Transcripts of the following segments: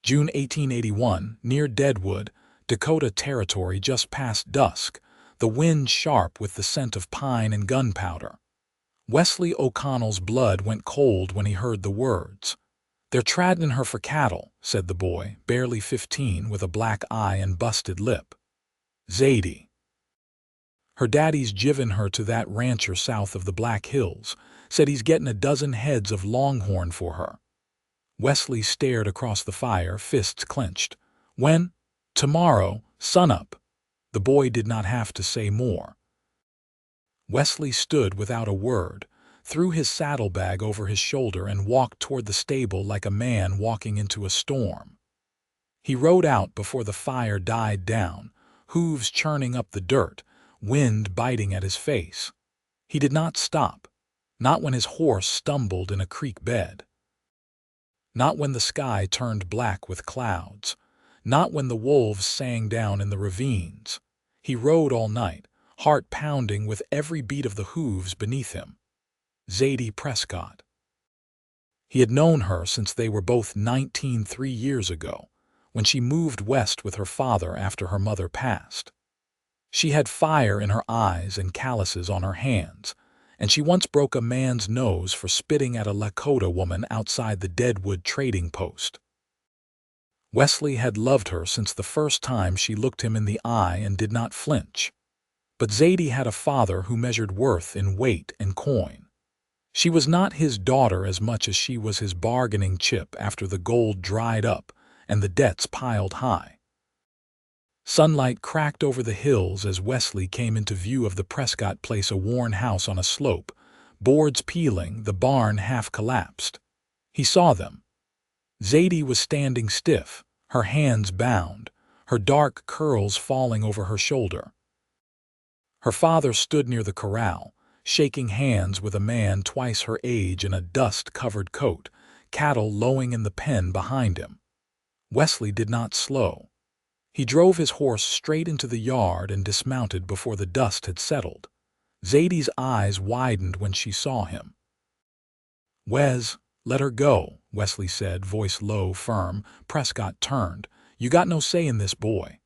June 1881, near Deadwood, Dakota Territory, just past dusk, the wind sharp with the scent of pine and gunpowder. Wesley O'Connell's blood went cold when he heard the words. "They're tradin' her for cattle," said the boy, barely 15, with a black eye and busted lip. "Zadie. Her daddy's givin' her to that rancher south of the Black Hills. Said he's gettin' a dozen heads of longhorn for her." Wesley stared across the fire, fists clenched. "When?" "Tomorrow, sunup." The boy did not have to say more. Wesley stood without a word, threw his saddlebag over his shoulder and walked toward the stable like a man walking into a storm. He rode out before the fire died down, hooves churning up the dirt, wind biting at his face. He did not stop, not when his horse stumbled in a creek bed. Not when the sky turned black with clouds, not when the wolves sang down in the ravines. He rode all night, heart pounding with every beat of the hooves beneath him. Zadie Prescott. He had known her since they were both 19 3 years ago, when she moved west with her father after her mother passed. She had fire in her eyes and calluses on her hands, and she once broke a man's nose for spitting at a Lakota woman outside the Deadwood trading post. Wesley had loved her since the first time she looked him in the eye and did not flinch. But Zadie had a father who measured worth in weight and coin. She was not his daughter as much as she was his bargaining chip after the gold dried up and the debts piled high. Sunlight cracked over the hills as Wesley came into view of the Prescott place, a worn house on a slope, boards peeling, the barn half collapsed. He saw them. Zadie was standing stiff, her hands bound, her dark curls falling over her shoulder. Her father stood near the corral, shaking hands with a man twice her age in a dust-covered coat, cattle lowing in the pen behind him. Wesley did not slow. He drove his horse straight into the yard and dismounted before the dust had settled. Zadie's eyes widened when she saw him. "Wes, let her go," Wesley said, voice low, firm. Prescott turned. "You got no say in this, boy."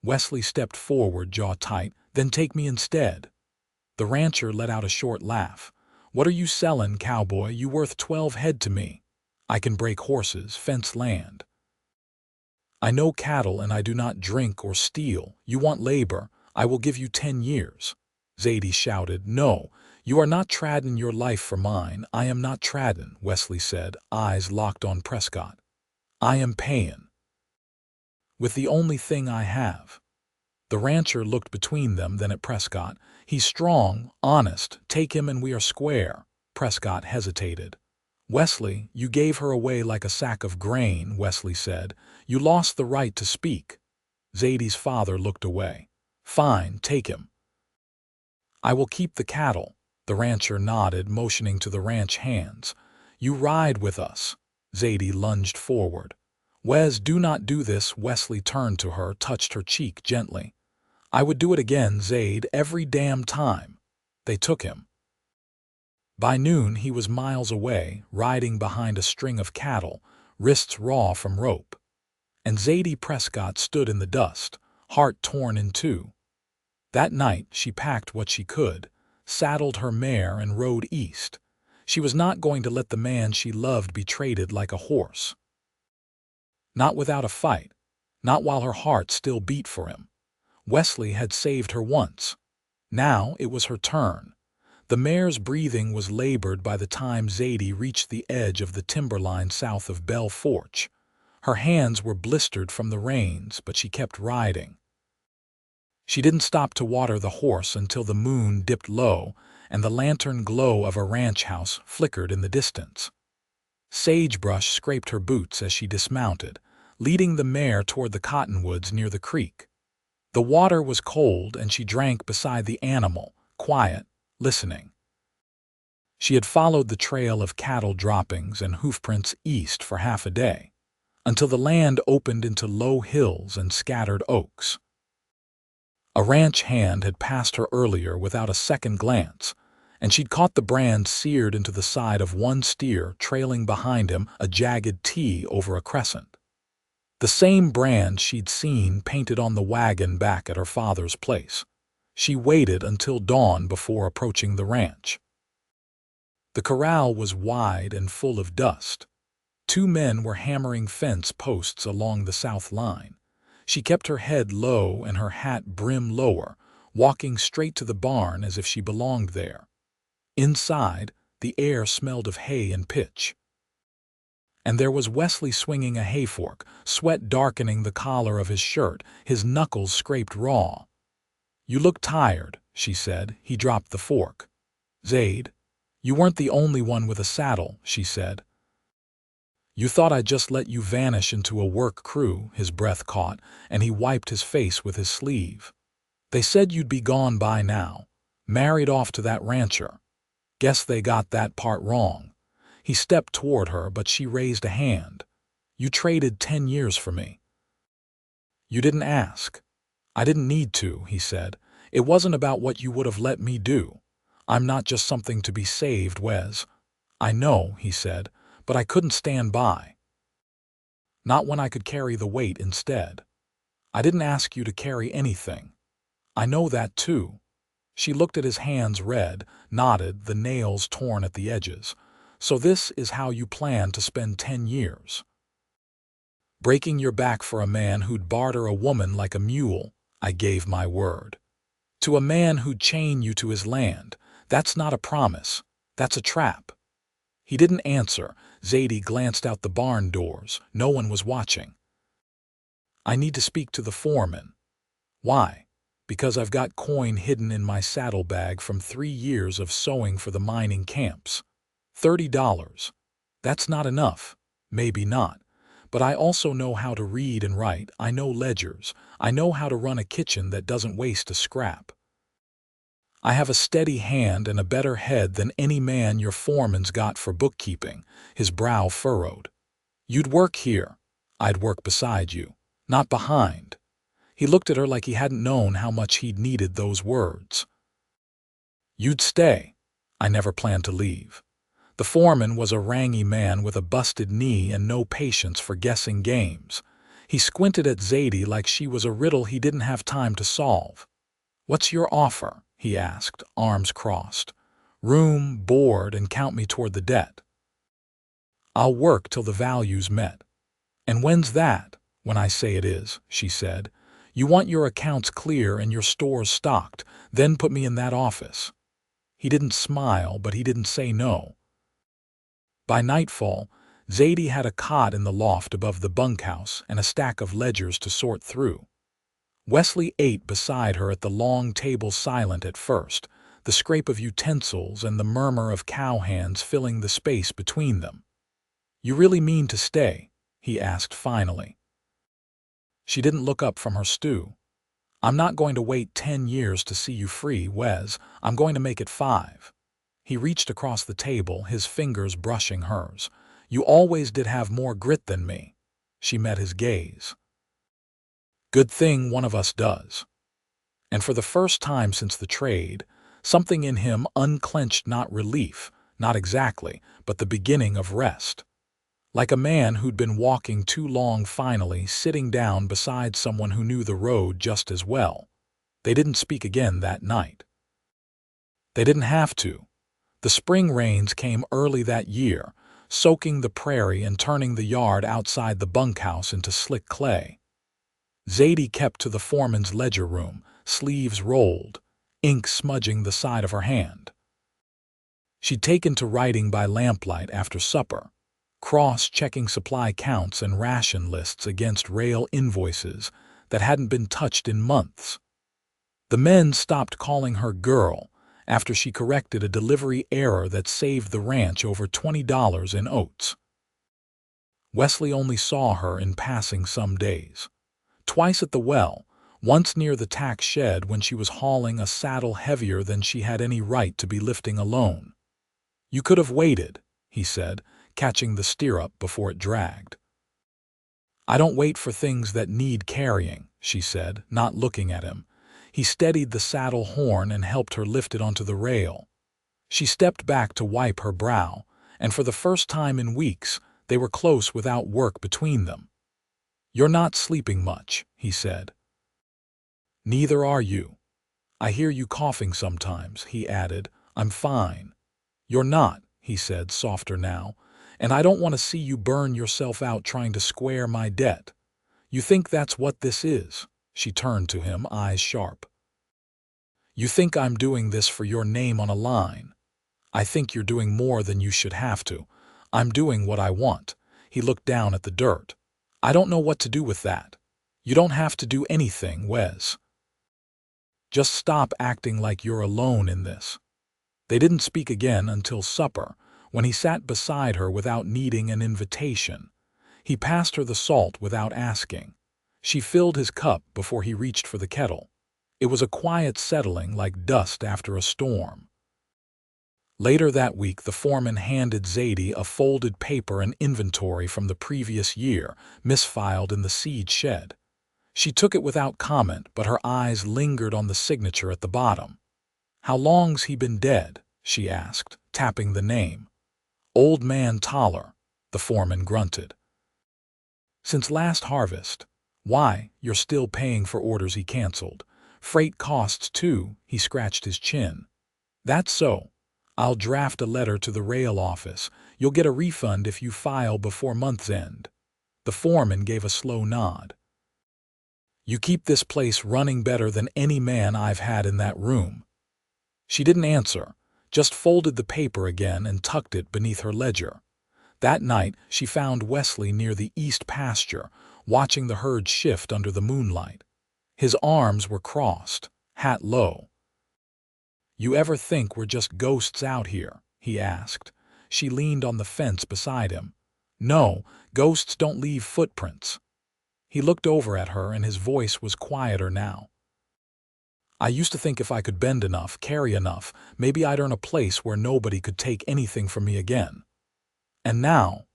Wesley stepped forward, jaw tight. "Then take me instead." The rancher let out a short laugh. "What are you sellin', cowboy? You worth 12 head to me. I can break horses, fence land. I know cattle and I do not drink or steal. You want labor, I will give you 10 years. Zadie shouted. "No, you are not tradin' your life for mine. I am not tradin'," Wesley said, eyes locked on Prescott. "I am payin'. With the only thing I have." The rancher looked between them, then at Prescott. "He's strong, honest. Take him and we are square." Prescott hesitated. "Wesley, you gave her away like a sack of grain," Wesley said. "You lost the right to speak." Zadie's father looked away. "Fine, take him." "I will keep the cattle." The rancher nodded, motioning to the ranch hands. "You ride with us." Zadie lunged forward. "Wes, do not do this." Wesley turned to her, touched her cheek gently. "I would do it again, Zade, every damn time." They took him. By noon he was miles away, riding behind a string of cattle, wrists raw from rope. And Zadie Prescott stood in the dust, heart torn in two. That night she packed what she could, saddled her mare and rode east. She was not going to let the man she loved be traded like a horse. Not without a fight, not while her heart still beat for him. Wesley had saved her once. Now it was her turn. The mare's breathing was labored by the time Zadie reached the edge of the timberline south of Belle Fourche. Her hands were blistered from the reins, but she kept riding. She didn't stop to water the horse until the moon dipped low and the lantern glow of a ranch house flickered in the distance. Sagebrush scraped her boots as she dismounted, leading the mare toward the cottonwoods near the creek. The water was cold and she drank beside the animal, quiet, listening. She had followed the trail of cattle droppings and hoofprints east for half a day, until the land opened into low hills and scattered oaks. A ranch hand had passed her earlier without a second glance, and she'd caught the brand seared into the side of one steer trailing behind him, a jagged T over a crescent. The same brand she'd seen painted on the wagon back at her father's place. She waited until dawn before approaching the ranch. The corral was wide and full of dust. Two men were hammering fence posts along the south line. She kept her head low and her hat brim lower, walking straight to the barn as if she belonged there. Inside, the air smelled of hay and pitch. And there was Wesley swinging a hay fork, sweat darkening the collar of his shirt, his knuckles scraped raw. "You look tired," she said. He dropped the fork. "Zadie, you weren't the only one with a saddle," she said. "You thought I'd just let you vanish into a work crew," his breath caught, and he wiped his face with his sleeve. "They said you'd be gone by now, married off to that rancher. Guess they got that part wrong." He stepped toward her, but she raised a hand. "You traded 10 years for me." "You didn't ask." "I didn't need to," he said. "It wasn't about what you would have let me do. I'm not just something to be saved, Wes." "I know," he said, "but I couldn't stand by. Not when I could carry the weight instead. I didn't ask you to carry anything. I know that too." She looked at his hands, red, knotted, the nails torn at the edges. "So this is how you plan to spend 10 years? Breaking your back for a man who'd barter a woman like a mule?" "I gave my word. To a man who'd chain you to his land. That's not a promise. That's a trap." He didn't answer. Zadie glanced out the barn doors. No one was watching. "I need to speak to the foreman." "Why?" "Because I've got coin hidden in my saddlebag from 3 years of sewing for the mining camps. $30. That's not enough. Maybe not. But I also know how to read and write. I know ledgers. I know how to run a kitchen that doesn't waste a scrap. I have a steady hand and a better head than any man your foreman's got for bookkeeping." His brow furrowed. "You'd work here. I'd work beside you, not behind." He looked at her like he hadn't known how much he'd needed those words. "You'd stay." "I never planned to leave." The foreman was a rangy man with a busted knee and no patience for guessing games. He squinted at Zadie like she was a riddle he didn't have time to solve. "What's your offer?" he asked, arms crossed. "Room, board, and count me toward the debt." "I'll work till the value's met." "And when's that?" "When I say it is," she said. "You want your accounts clear and your stores stocked, then put me in that office." He didn't smile, but he didn't say no. By nightfall, Zadie had a cot in the loft above the bunkhouse and a stack of ledgers to sort through. Wesley ate beside her at the long table, silent at first, the scrape of utensils and the murmur of cowhands filling the space between them. "You really mean to stay?" he asked finally. She didn't look up from her stew. "I'm not going to wait 10 years to see you free, Wes. I'm going to make it 5. He reached across the table, his fingers brushing hers. "You always did have more grit than me." She met his gaze. "Good thing one of us does." And for the first time since the trade, something in him unclenched, not relief, not exactly, but the beginning of rest. Like a man who'd been walking too long, finally sitting down beside someone who knew the road just as well. They didn't speak again that night. They didn't have to. The spring rains came early that year, soaking the prairie and turning the yard outside the bunkhouse into slick clay. Zadie kept to the foreman's ledger room, sleeves rolled, ink smudging the side of her hand. She'd taken to writing by lamplight after supper, cross-checking supply counts and ration lists against rail invoices that hadn't been touched in months. The men stopped calling her girl after she corrected a delivery error that saved the ranch over $20 in oats. Wesley only saw her in passing some days. Twice at the well, once near the tack shed when she was hauling a saddle heavier than she had any right to be lifting alone. "You could have waited," he said, catching the stirrup before it dragged. "I don't wait for things that need carrying," she said, not looking at him. He steadied the saddle horn and helped her lift it onto the rail. She stepped back to wipe her brow, and for the first time in weeks, they were close without work between them. "You're not sleeping much," he said. "Neither are you. I hear you coughing sometimes," he added. "I'm fine." "You're not," he said, softer now, "and I don't want to see you burn yourself out trying to square my debt. You think that's what this is?" She turned to him, eyes sharp. "You think I'm doing this for your name on a line? I think you're doing more than you should have to. I'm doing what I want." He looked down at the dirt. "I don't know what to do with that." "You don't have to do anything, Wes. Just stop acting like you're alone in this." They didn't speak again until supper, when he sat beside her without needing an invitation. He passed her the salt without asking. She filled his cup before he reached for the kettle. It was a quiet settling like dust after a storm. Later that week, the foreman handed Zadie a folded paper and inventory from the previous year, misfiled in the seed shed. She took it without comment, but her eyes lingered on the signature at the bottom. "How long's he been dead?" she asked, tapping the name. "Old Man Toller," the foreman grunted. "Since last harvest." "Why, you're still paying for orders he canceled. Freight costs too," he scratched his chin. "That's so. I'll draft a letter to the rail office. You'll get a refund if you file before month's end." The foreman gave a slow nod. "You keep this place running better than any man I've had in that room." She didn't answer, just folded the paper again and tucked it beneath her ledger. That night, she found Wesley near the east pasture, watching the herd shift under the moonlight. His arms were crossed, hat low. "You ever think we're just ghosts out here?" he asked. She leaned on the fence beside him. "No, ghosts don't leave footprints." He looked over at her and his voice was quieter now. "I used to think if I could bend enough, carry enough, maybe I'd earn a place where nobody could take anything from me again. And now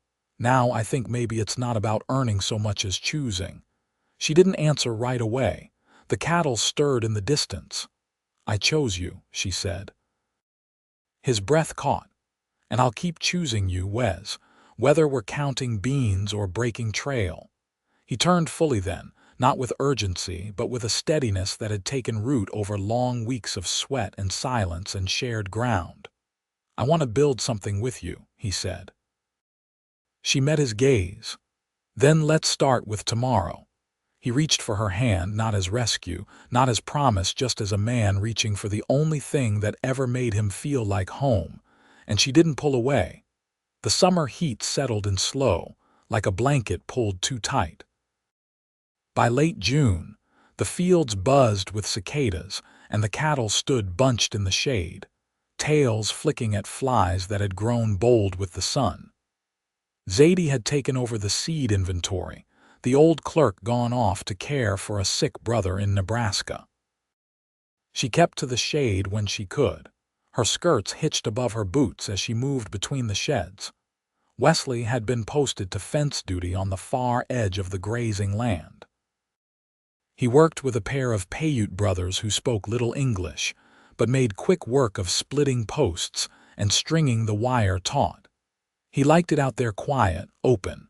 I think maybe it's not about earning so much as choosing." She didn't answer right away. The cattle stirred in the distance. "I chose you," she said. His breath caught. "And I'll keep choosing you, Wes, whether we're counting beans or breaking trail." He turned fully then, not with urgency, but with a steadiness that had taken root over long weeks of sweat and silence and shared ground. "I want to build something with you," he said. She met his gaze. "Then let's start with tomorrow." He reached for her hand, not as rescue, not as promise, just as a man reaching for the only thing that ever made him feel like home, and she didn't pull away. The summer heat settled in slow, like a blanket pulled too tight. By late June, the fields buzzed with cicadas, and the cattle stood bunched in the shade, tails flicking at flies that had grown bold with the sun. Zadie had taken over the seed inventory, the old clerk gone off to care for a sick brother in Nebraska. She kept to the shade when she could, her skirts hitched above her boots as she moved between the sheds. Wesley had been posted to fence duty on the far edge of the grazing land. He worked with a pair of Paiute brothers who spoke little English, but made quick work of splitting posts and stringing the wire taut. He liked it out there quiet, open.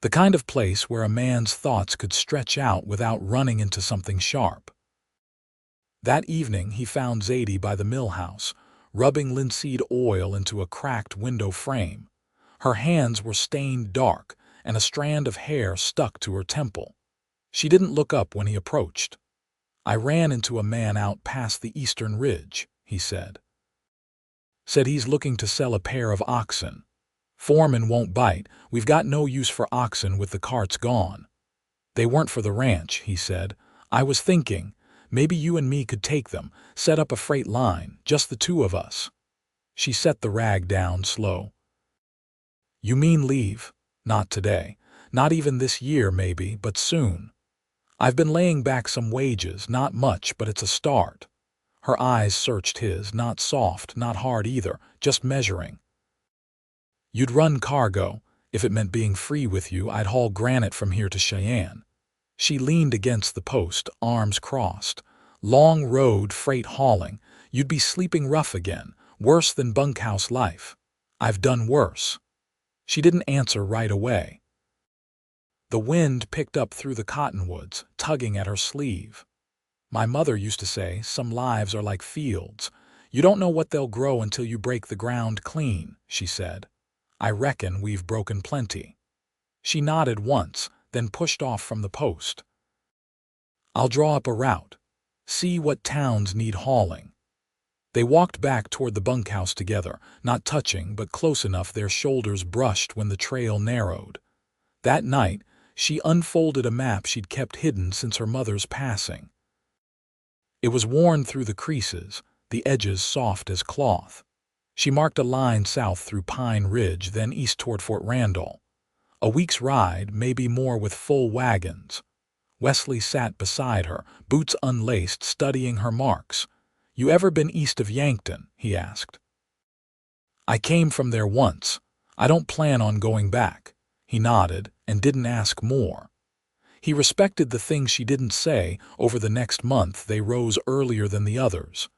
The kind of place where a man's thoughts could stretch out without running into something sharp. That evening he found Zadie by the mill house, rubbing linseed oil into a cracked window frame. Her hands were stained dark, and a strand of hair stuck to her temple. She didn't look up when he approached. "I ran into a man out past the eastern ridge," he said. "Said he's looking to sell a pair of oxen. Foreman won't bite. We've got no use for oxen with the carts gone." "They weren't for the ranch," he said. "I was thinking, maybe you and me could take them, set up a freight line, just the two of us." She set the rag down slow. "You mean leave? Not today. Not even this year maybe, but soon. I've been laying back some wages, not much, but it's a start." Her eyes searched his, not soft, not hard either, just measuring. "You'd run cargo. If it meant being free with you, I'd haul granite from here to Cheyenne." She leaned against the post, arms crossed. "Long road, freight hauling. You'd be sleeping rough again, worse than bunkhouse life." "I've done worse." She didn't answer right away. The wind picked up through the cottonwoods, tugging at her sleeve. My mother used to say, some lives are like fields. You don't know what they'll grow until you break the ground clean, she said. I reckon we've broken plenty. She nodded once, then pushed off from the post. I'll draw up a route. See what towns need hauling. They walked back toward the bunkhouse together, not touching but close enough their shoulders brushed when the trail narrowed. That night, she unfolded a map she'd kept hidden since her mother's passing. It was worn through the creases, the edges soft as cloth. She marked a line south through Pine Ridge, then east toward Fort Randall. A week's ride, maybe more with full wagons. Wesley sat beside her, boots unlaced, studying her marks. You ever been east of Yankton? He asked. I came from there once. I don't plan on going back. He nodded and didn't ask more. He respected the things she didn't say. Over the next month they rose earlier than the others.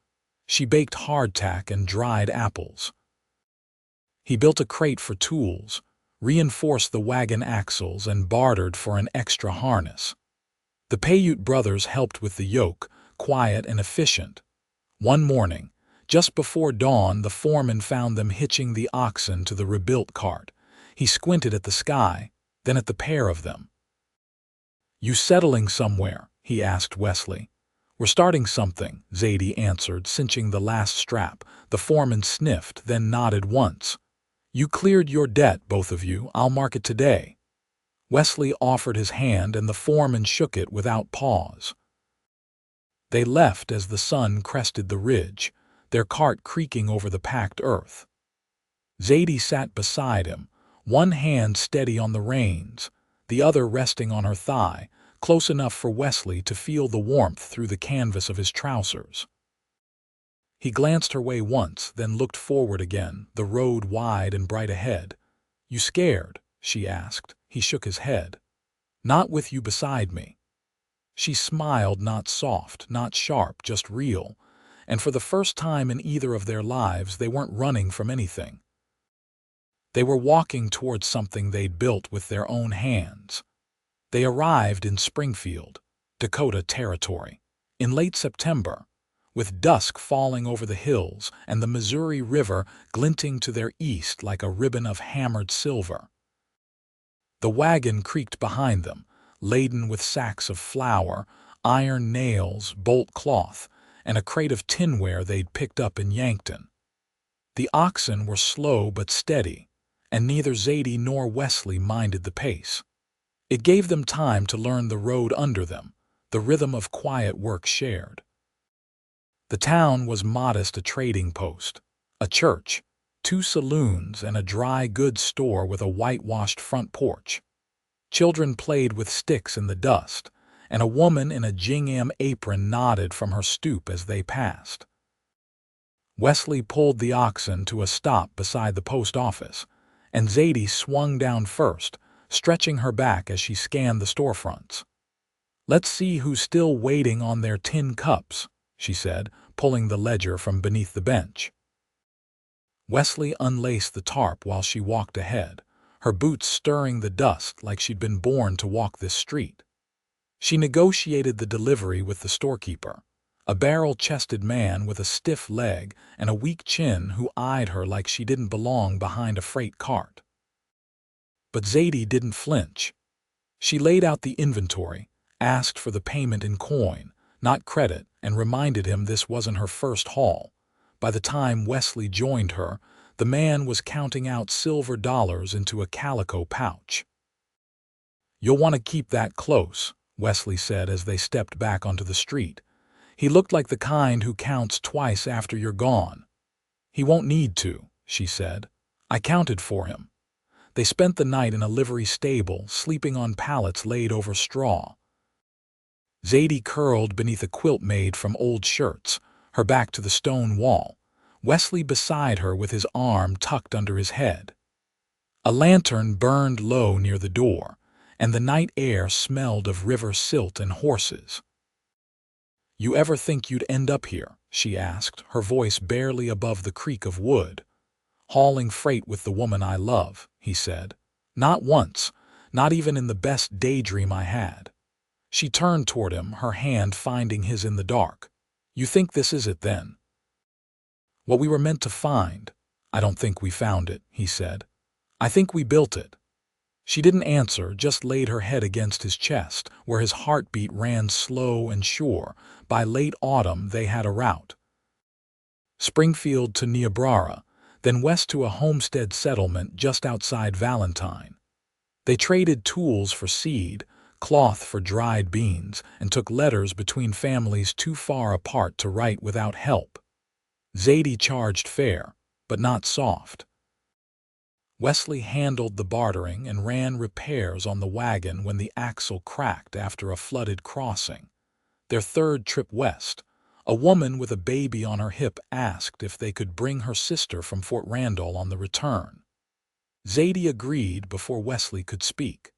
She baked hardtack and dried apples. He built a crate for tools, reinforced the wagon axles, and bartered for an extra harness. The Paiute brothers helped with the yoke, quiet and efficient. One morning, just before dawn, the foreman found them hitching the oxen to the rebuilt cart. He squinted at the sky, then at the pair of them. You settling somewhere? He asked Wesley. We're starting something, Zadie answered, cinching the last strap. The foreman sniffed, then nodded once. You cleared your debt, both of you. I'll mark it today. Wesley offered his hand, and the foreman shook it without pause. They left as the sun crested the ridge, their cart creaking over the packed earth. Zadie sat beside him, one hand steady on the reins, the other resting on her thigh, close enough for Wesley to feel the warmth through the canvas of his trousers. He glanced her way once, then looked forward again, the road wide and bright ahead. You scared? She asked. He shook his head. Not with you beside me. She smiled, not soft, not sharp, just real, and for the first time in either of their lives they weren't running from anything. They were walking towards something they'd built with their own hands. They arrived in Springfield, Dakota Territory, in late September, with dusk falling over the hills and the Missouri River glinting to their east like a ribbon of hammered silver. The wagon creaked behind them, laden with sacks of flour, iron nails, bolt cloth, and a crate of tinware they'd picked up in Yankton. The oxen were slow but steady, and neither Zadie nor Wesley minded the pace. It gave them time to learn the road under them, the rhythm of quiet work shared. The town was modest, a trading post, a church, 2 saloons, and a dry goods store with a whitewashed front porch. Children played with sticks in the dust, and a woman in a gingham apron nodded from her stoop as they passed. Wesley pulled the oxen to a stop beside the post office, and Zadie swung down first, stretching her back as she scanned the storefronts. Let's see who's still waiting on their tin cups, she said, pulling the ledger from beneath the bench. Wesley unlaced the tarp while she walked ahead, her boots stirring the dust like she'd been born to walk this street. She negotiated the delivery with the storekeeper, a barrel-chested man with a stiff leg and a weak chin who eyed her like she didn't belong behind a freight cart. But Zadie didn't flinch. She laid out the inventory, asked for the payment in coin, not credit, and reminded him this wasn't her first haul. By the time Wesley joined her, the man was counting out silver dollars into a calico pouch. You'll want to keep that close, Wesley said as they stepped back onto the street. He looked like the kind who counts twice after you're gone. He won't need to, she said. I counted for him. They spent the night in a livery stable, sleeping on pallets laid over straw. Zadie curled beneath a quilt made from old shirts, her back to the stone wall, Wesley beside her with his arm tucked under his head. A lantern burned low near the door, and the night air smelled of river silt and horses. You ever think you'd end up here? She asked, her voice barely above the creak of wood. Hauling freight with the woman I love, he said. Not once, not even in the best daydream I had. She turned toward him, her hand finding his in the dark. You think this is it then? What we were meant to find? I don't think we found it, he said. I think we built it. She didn't answer, just laid her head against his chest, where his heartbeat ran slow and sure. By late autumn they had a route. Springfield to Niobrara, then west to a homestead settlement just outside Valentine. They traded tools for seed, cloth for dried beans, and took letters between families too far apart to write without help. Zadie charged fair, but not soft. Wesley handled the bartering and ran repairs on the wagon when the axle cracked after a flooded crossing. Their third trip west, a woman with a baby on her hip asked if they could bring her sister from Fort Randall on the return. Zadie agreed before Wesley could speak.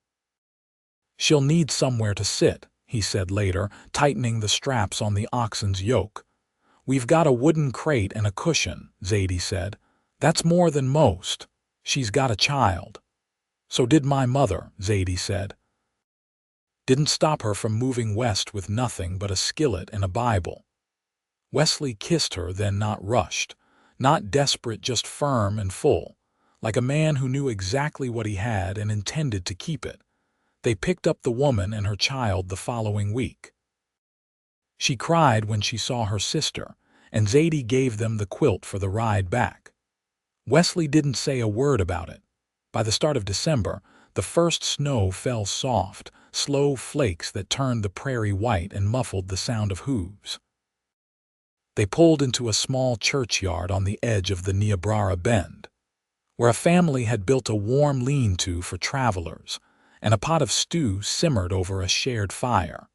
She'll need somewhere to sit, he said later, tightening the straps on the oxen's yoke. We've got a wooden crate and a cushion, Zadie said. That's more than most. She's got a child. So did my mother, Zadie said. Didn't stop her from moving west with nothing but a skillet and a Bible. Wesley kissed her, then not rushed, not desperate, just firm and full, like a man who knew exactly what he had and intended to keep it. They picked up the woman and her child the following week. She cried when she saw her sister, and Zadie gave them the quilt for the ride back. Wesley didn't say a word about it. By the start of December, the first snow fell soft, slow flakes that turned the prairie white and muffled the sound of hooves. They pulled into a small churchyard on the edge of the Niobrara Bend, where a family had built a warm lean-to for travelers, and a pot of stew simmered over a shared fire.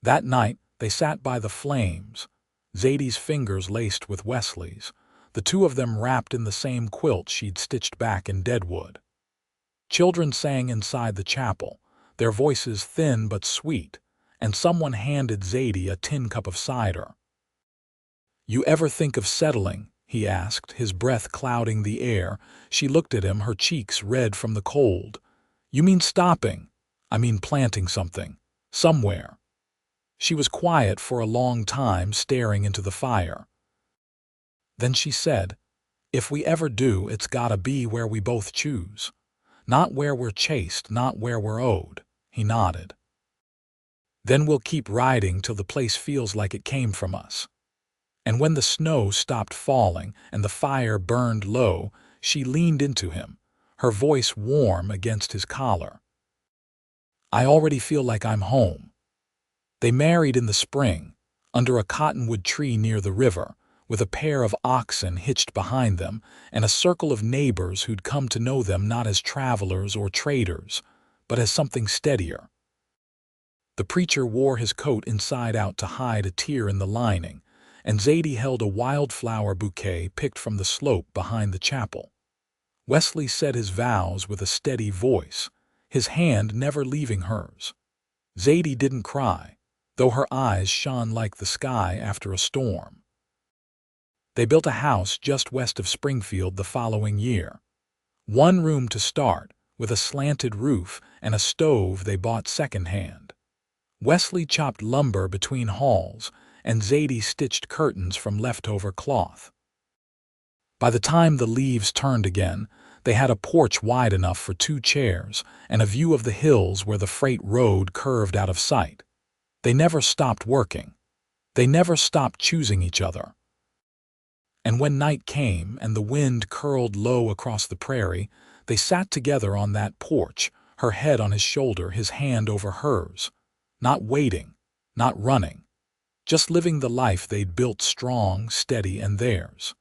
That night, they sat by the flames, Zadie's fingers laced with Wesley's, the two of them wrapped in the same quilt she'd stitched back in deadwood. Children sang inside the chapel, their voices thin but sweet, and someone handed Zadie a tin cup of cider. You ever think of settling? He asked, his breath clouding the air. She looked at him, her cheeks red from the cold. You mean stopping? I mean planting something. Somewhere. She was quiet for a long time, staring into the fire. Then she said, if we ever do, it's gotta be where we both choose. Not where we're chased, not where we're owed. He nodded. Then we'll keep riding till the place feels like it came from us. And when the snow stopped falling and the fire burned low, she leaned into him, her voice warm against his collar. I already feel like I'm home. They married in the spring, under a cottonwood tree near the river, with a pair of oxen hitched behind them and a circle of neighbors who'd come to know them not as travelers or traders, but as something steadier. The preacher wore his coat inside out to hide a tear in the lining, and Zadie held a wildflower bouquet picked from the slope behind the chapel. Wesley said his vows with a steady voice, his hand never leaving hers. Zadie didn't cry, though her eyes shone like the sky after a storm. They built a house just west of Springfield the following year. One room to start, with a slanted roof and a stove they bought secondhand. Wesley chopped lumber between halls, and Zadie stitched curtains from leftover cloth. By the time the leaves turned again, they had a porch wide enough for 2 chairs and a view of the hills where the freight road curved out of sight. They never stopped working. They never stopped choosing each other. And when night came and the wind curled low across the prairie, they sat together on that porch, her head on his shoulder, his hand over hers, not waiting, not running, just living the life they'd built strong, steady, and theirs.